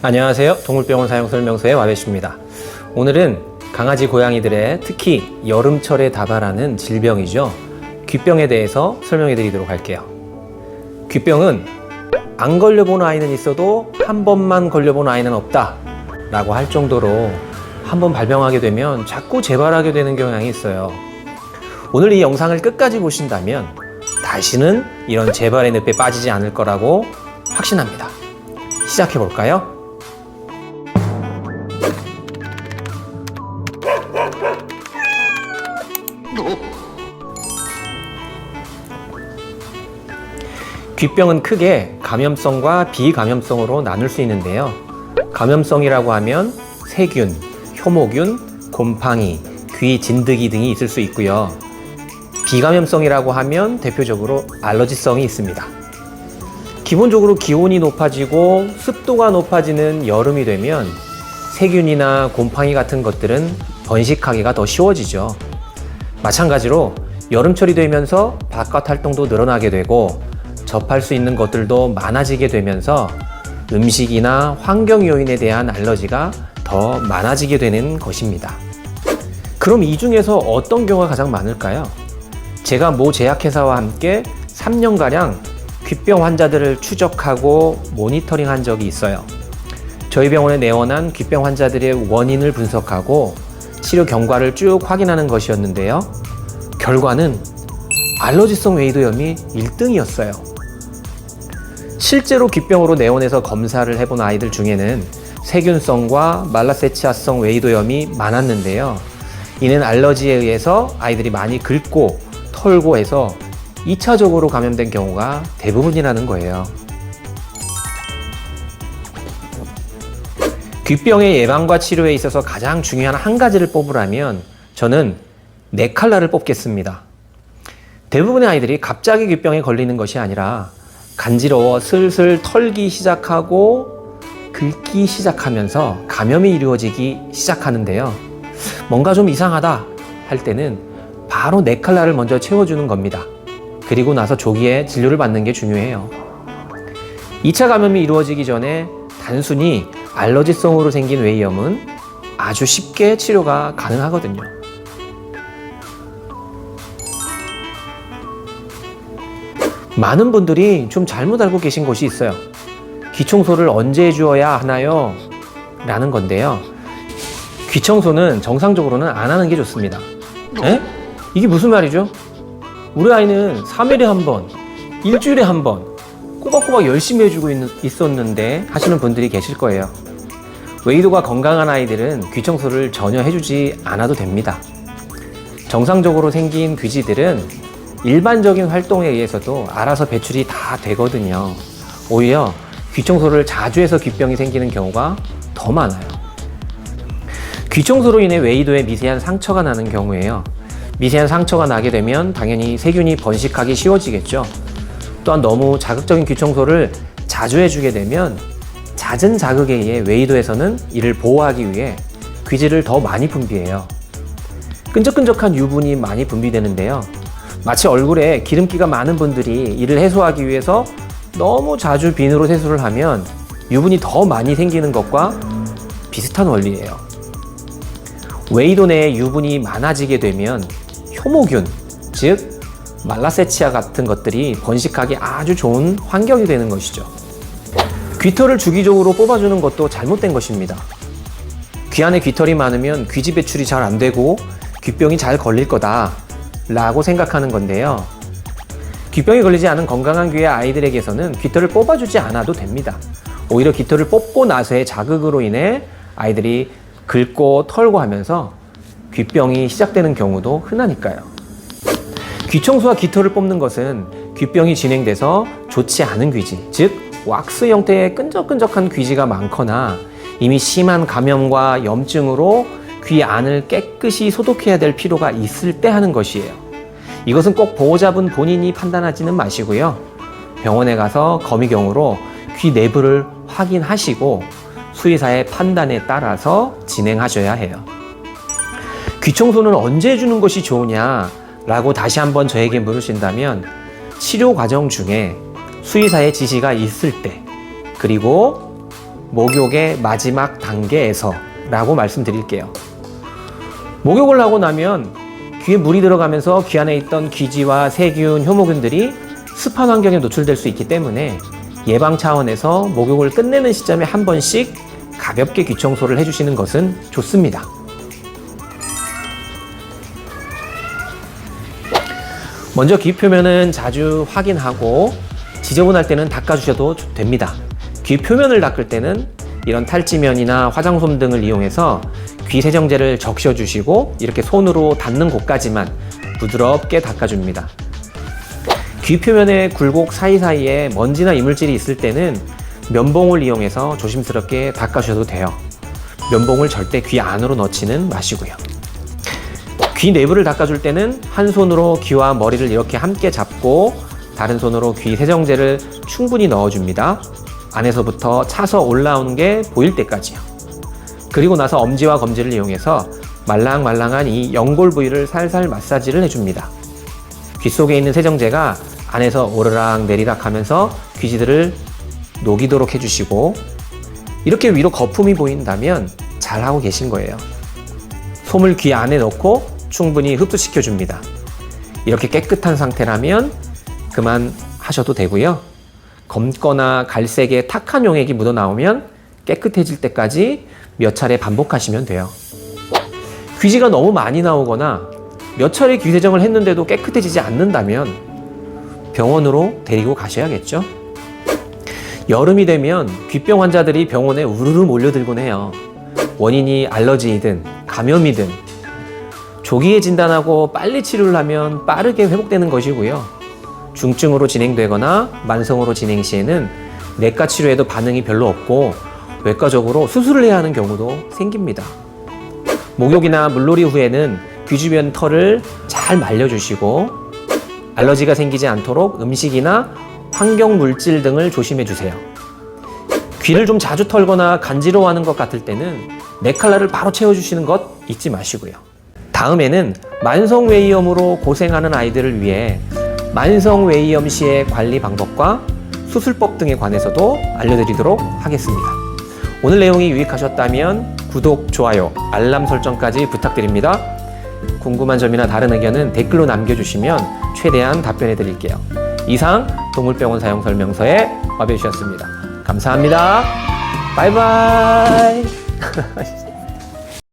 안녕하세요. 동물병원 사용설명서의 와베슈입니다. 오늘은 강아지, 고양이들의 특히 여름철에 다발하는 질병이죠. 귀병에 대해서 설명해 드리도록 할게요. 귀병은 안 걸려본 아이는 있어도 한 번만 걸려본 아이는 없다 라고 할 정도로 한 번 발병하게 되면 자꾸 재발하게 되는 경향이 있어요. 오늘 이 영상을 끝까지 보신다면 다시는 이런 재발의 늪에 빠지지 않을 거라고 확신합니다. 시작해 볼까요? 귀병은 크게 감염성과 비감염성으로 나눌 수 있는데요. 감염성이라고 하면 세균, 효모균, 곰팡이, 귀 진드기 등이 있을 수 있고요. 비감염성이라고 하면 대표적으로 알러지성이 있습니다. 기본적으로 기온이 높아지고 습도가 높아지는 여름이 되면 세균이나 곰팡이 같은 것들은 번식하기가 더 쉬워지죠. 마찬가지로 여름철이 되면서 바깥 활동도 늘어나게 되고 접할 수 있는 것들도 많아지게 되면서 음식이나 환경 요인에 대한 알러지가 더 많아지게 되는 것입니다. 그럼 이 중에서 어떤 경우가 가장 많을까요? 제가 모 제약회사와 함께 3년가량 귀병 환자들을 추적하고 모니터링 한 적이 있어요. 저희 병원에 내원한 귀병 환자들의 원인을 분석하고 치료 경과를 쭉 확인하는 것이었는데요. 결과는 알러지성 웨이도염이 1등이었어요. 실제로 귀병으로 내원해서 검사를 해본 아이들 중에는 세균성과 말라세치아성 웨이도염이 많았는데요. 이는 알러지에 의해서 아이들이 많이 긁고 털고 해서 2차적으로 감염된 경우가 대부분이라는 거예요. 귀병의 예방과 치료에 있어서 가장 중요한 한 가지를 뽑으라면 저는 4칼라를 뽑겠습니다. 대부분의 아이들이 갑자기 귀병에 걸리는 것이 아니라 간지러워 슬슬 털기 시작하고 긁기 시작하면서 감염이 이루어지기 시작하는데요. 뭔가 좀 이상하다 할 때는 바로 4칼라를 먼저 채워주는 겁니다. 그리고 나서 조기에 진료를 받는 게 중요해요. 2차 감염이 이루어지기 전에 단순히 알러지성으로 생긴 웨이염은 아주 쉽게 치료가 가능하거든요. 많은 분들이 좀 잘못 알고 계신 것이 있어요. 귀 청소를 언제 해주어야 하나요? 라는 건데요. 귀 청소는 정상적으로는 안 하는 게 좋습니다. 에? 이게 무슨 말이죠? 우리 아이는 3일에 한 번, 일주일에 한 번 꼬박꼬박 열심히 해주고 있었는데 하시는 분들이 계실 거예요. 웨이도가 건강한 아이들은 귀 청소를 전혀 해주지 않아도 됩니다. 정상적으로 생긴 귀지들은 일반적인 활동에 의해서도 알아서 배출이 다 되거든요. 오히려 귀 청소를 자주 해서 귀병이 생기는 경우가 더 많아요. 귀 청소로 인해 웨이도에 미세한 상처가 나는 경우에요. 미세한 상처가 나게 되면 당연히 세균이 번식하기 쉬워지겠죠. 또한 너무 자극적인 귀 청소를 자주 해주게 되면 잦은 자극에 의해 웨이도에서는 이를 보호하기 위해 귀지를 더 많이 분비해요. 끈적끈적한 유분이 많이 분비되는데요. 마치 얼굴에 기름기가 많은 분들이 이를 해소하기 위해서 너무 자주 비누로 세수를 하면 유분이 더 많이 생기는 것과 비슷한 원리예요. 웨이도 내에 유분이 많아지게 되면 효모균, 즉 말라세치아 같은 것들이 번식하기 아주 좋은 환경이 되는 것이죠. 귀털을 주기적으로 뽑아주는 것도 잘못된 것입니다. 귀 안에 귀털이 많으면 귀지 배출이 잘 안 되고 귀병이 잘 걸릴 거다 라고 생각하는 건데요. 귀병이 걸리지 않은 건강한 귀의 아이들에게서는 귀털을 뽑아주지 않아도 됩니다. 오히려 귀털을 뽑고 나서의 자극으로 인해 아이들이 긁고 털고 하면서 귀병이 시작되는 경우도 흔하니까요. 귀 청소와 귀털을 뽑는 것은 귀병이 진행돼서 좋지 않은 귀지, 즉 왁스 형태의 끈적끈적한 귀지가 많거나 이미 심한 감염과 염증으로 귀 안을 깨끗이 소독해야 될 필요가 있을 때 하는 것이에요. 이것은 꼭 보호자분 본인이 판단하지는 마시고요. 병원에 가서 거미경으로 귀 내부를 확인하시고 수의사의 판단에 따라서 진행하셔야 해요. 귀 청소는 언제 해주는 것이 좋으냐 라고 다시 한번 저에게 물으신다면 치료 과정 중에 수의사의 지시가 있을 때, 그리고 목욕의 마지막 단계에서 라고 말씀드릴게요. 목욕을 하고 나면 귀에 물이 들어가면서 귀 안에 있던 귀지와 세균, 효모균들이 습한 환경에 노출될 수 있기 때문에 예방 차원에서 목욕을 끝내는 시점에 한 번씩 가볍게 귀 청소를 해주시는 것은 좋습니다. 먼저 귀 표면은 자주 확인하고 지저분할 때는 닦아주셔도 됩니다. 귀 표면을 닦을 때는 이런 탈지면이나 화장솜 등을 이용해서 귀 세정제를 적셔주시고 이렇게 손으로 닿는 곳까지만 부드럽게 닦아줍니다. 귀 표면의 굴곡 사이사이에 먼지나 이물질이 있을 때는 면봉을 이용해서 조심스럽게 닦아주셔도 돼요. 면봉을 절대 귀 안으로 넣지는 마시고요. 귀 내부를 닦아줄 때는 한 손으로 귀와 머리를 이렇게 함께 잡고 다른 손으로 귀 세정제를 충분히 넣어줍니다. 안에서부터 차서 올라오는 게 보일 때까지요. 그리고 나서 엄지와 검지를 이용해서 말랑말랑한 이 연골 부위를 살살 마사지를 해줍니다. 귀 속에 있는 세정제가 안에서 오르락 내리락 하면서 귀지들을 녹이도록 해주시고 이렇게 위로 거품이 보인다면 잘하고 계신 거예요. 솜을 귀 안에 넣고 충분히 흡수시켜 줍니다. 이렇게 깨끗한 상태라면 그만 하셔도 되고요. 검거나 갈색의 탁한 용액이 묻어나오면 깨끗해질 때까지 몇 차례 반복하시면 돼요. 귀지가 너무 많이 나오거나 몇 차례 귀 세정을 했는데도 깨끗해지지 않는다면 병원으로 데리고 가셔야겠죠. 여름이 되면 귀병 환자들이 병원에 우르르 몰려들곤 해요. 원인이 알러지이든 감염이든 조기에 진단하고 빨리 치료를 하면 빠르게 회복되는 것이고요. 중증으로 진행되거나 만성으로 진행 시에는 내과 치료에도 반응이 별로 없고 외과적으로 수술을 해야 하는 경우도 생깁니다. 목욕이나 물놀이 후에는 귀 주변 털을 잘 말려주시고 알러지가 생기지 않도록 음식이나 환경 물질 등을 조심해 주세요. 귀를 좀 자주 털거나 간지러워하는 것 같을 때는 네칼라를 바로 채워주시는 것 잊지 마시고요. 다음에는 만성웨이염으로 고생하는 아이들을 위해 만성웨이염 시의 관리 방법과 수술법 등에 관해서도 알려드리도록 하겠습니다. 오늘 내용이 유익하셨다면 구독, 좋아요, 알람 설정까지 부탁드립니다. 궁금한 점이나 다른 의견은 댓글로 남겨주시면 최대한 답변해 드릴게요. 이상 동물병원 사용 설명서의 와베이슈였습니다. 감사합니다. 바이바이.